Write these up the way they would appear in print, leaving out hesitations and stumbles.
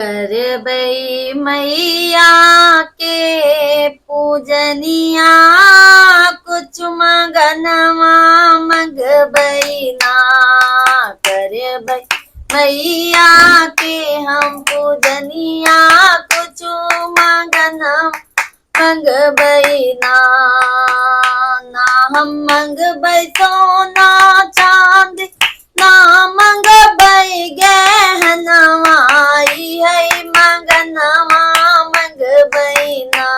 करबै मैया के पूजनिया कुछ मगनवा मंगबै ना। करबै मैया के हम पूजनिया कुछ मगनवा मंगबै ना। ना हम मंगबै सोना चांदी, ना मंगबै गहनवा, है मंगनवा मंगबै ना।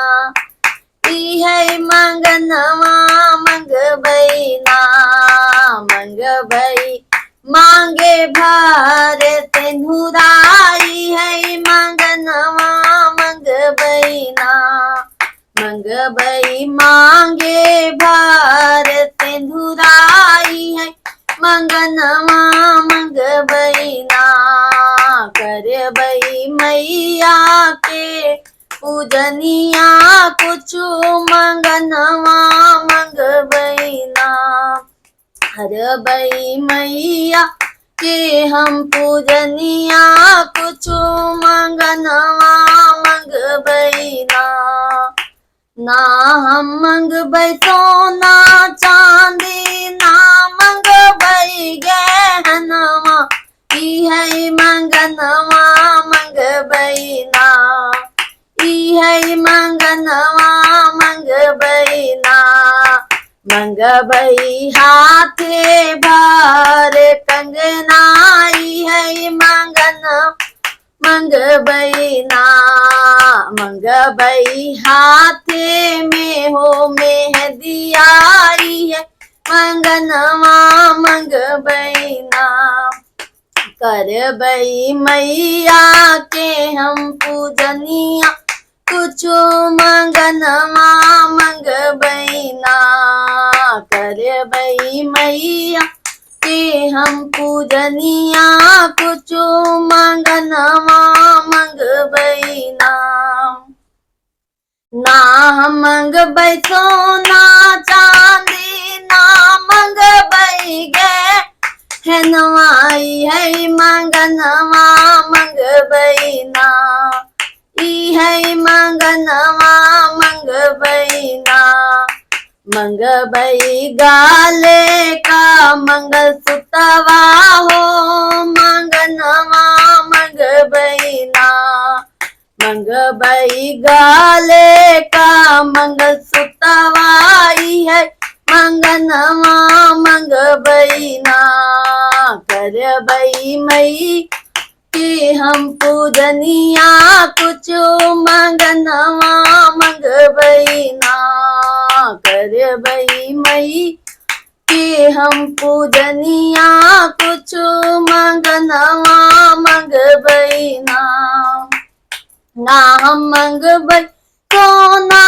है मंगनवा मंगबै ना। मंगबै मांगे भर तेनुराई, है मंगनवा मंगबै ना। मंगबै मांगे भर तेनुराई, है मंगनवा मंगबै ना। करबै मैया के पूजनिया कुछ मंगनवा मंगबै ना। करबै मैया के हम पूजनिया कुछ मंगनवा मंगबै ना। ना हम मंगबै सोना चांदी, ना मंगबै गहनवा, है मंगनवा मंगबै ना। है मंगनवा मंगबै ना। मंगबै हाथे भर कंगनाई, है मंगनवा मंगबै ना। मंगबै हाथे में हो मेहंदियाई, है मंगनवा मंगबै ना। करबै मैया के हम पूजनिया कुछ मंगनवा मंगबै ना। करबै मैया के हम पूजनिया कुछ मंगनवा मंगबै ना। ना हम मंगबै सोना चांदी, ना मंगबै गहनवा, है मंगनवा मंगबै ना। है मंगनवा मंगबै ना। मंगबै गाले का मंगलसूत्रवा हो मंगनवा मंगबै ना। मंगबै गाले का मंगलसूत्रवा, है मंगनवा मंगबै ना। करबै मैया के हम पूजनिया कुछ मंगनवा मंगबै ना। करबै मैया के हम पूजनिया कुछ मंगनवा मंगबै ना। ना हम मंगबै सोना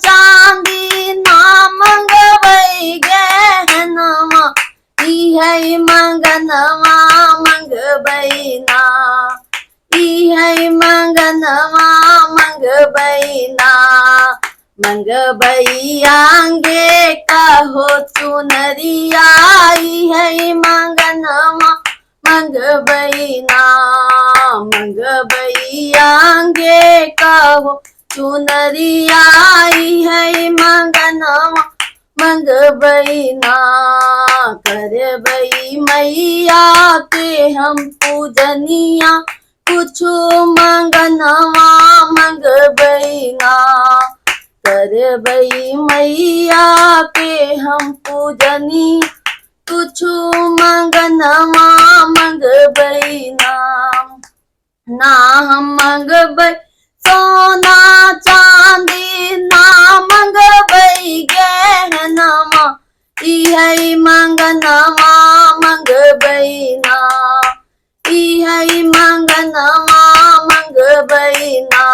चांदी, ना मंगबै गहनवा, है मंगनवा मंगबै ना। है मंगनवा मंगबै ना। मंगबै आंगे कहो चुनरिया, है मंगनवा मंगबै ना। मंगबै आंगे कहो चुनरिया, है मंगनवा मंगबै ना। करबै मैया के हम पूजनिया कुछ मंगनवा मंगबै ना। करबै मैया के हम पूजनिया कुछ मंगनवा मंगबै ना। ना हम मंगबै सोना चांदी, ना मंगबै गहनवा, है मंगनवा मंगबै ना। है मंगनवा मंगबै ना।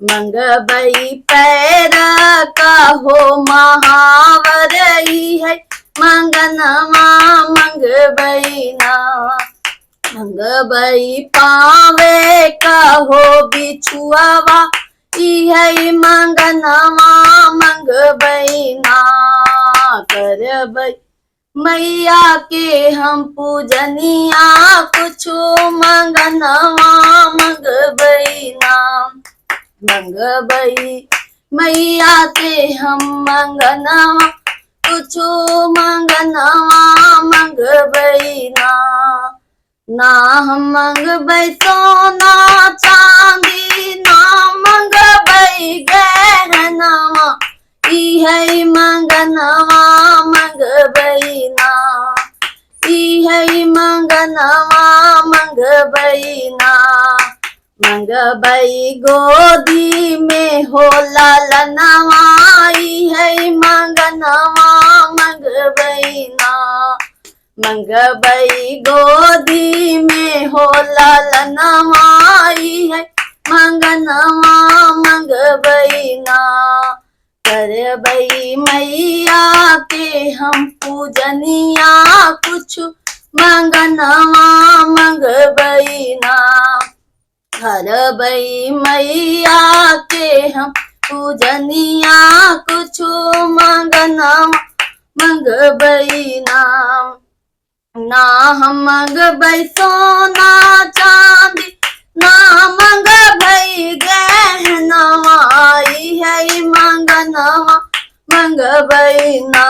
मंगबै पैर का हो महावर, है मंगनवा मंगबै ना। मंगबै पावे कहो बिछुआवा, है मंगनवा मंगबै ना। करबै मैया के हम पूजनिया कुछु मंगनवा मंगबई नाम मंगबई मैया के हम मंगनवा कुछु मंगनवा मंगबई ना हम मंगबई सोना चांदी ना मंगबई गहनवा इहै मंगनवा मंगबई ना इहै मंगनवा मंगबई ना मंगबई गोदी में हो लालनवा इहै मंगनवा मंगबई ना मंगबई गोदी में हो लालनवा इहै मंगनवा मंगबई ना करबई मैया के हम पूजनिया कुछ मंगनवा मंगबई ना करबई मैया के हम पूजनिया कुछ मंगनवा मंगबई ना हम मंगबई सोना चांदी ना मंगबई गहनवा इहै मंगनवा मंगबई ना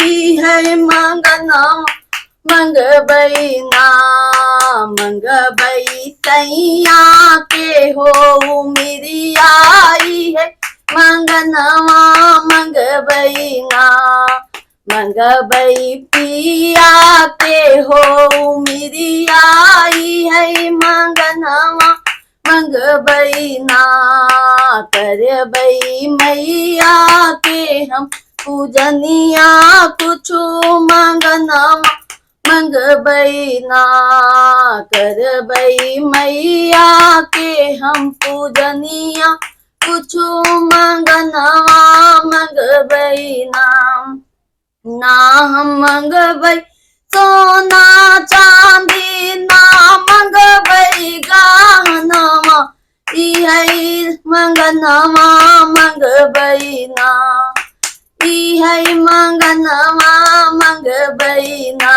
इहै मंगनवा मंगबई ना मंगबई तैया के हो मिरिया इहै मंगनवा मंगबई ना मंगबई पिया के हो मिरिया इहै मंगनवा मंगबई ना करबई मैया के हम पूजनिया कुछु मंगनवा मंगबई ना करबई मैया के हम पूजनिया कुछु मंगनवा मंगबई ना हम मंगबई सोना चांदी ना मंगबई गहनवा इहै मंगनवा मंगबई ना इहै मंगनवा मंगबई ना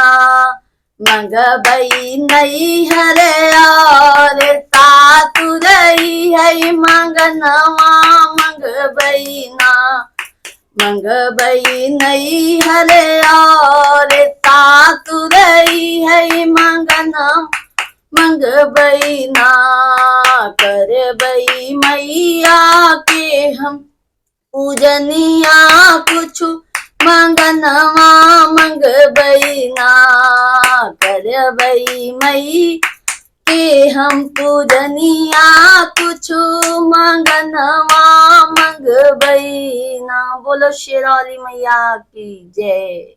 मंगबई नैहर और सासुरई है मंगनवा मंगबई ना मंगबई नैहर और सासुरई है मंगनवा मंगबई ना करबई मैया के हम पूजनिया कुछु मंगनवा मंगबई ना करबई मई के हम पूजनिया कुछु मंगनवा मंगबई ना। बोलो शेरावाली मैया की जय।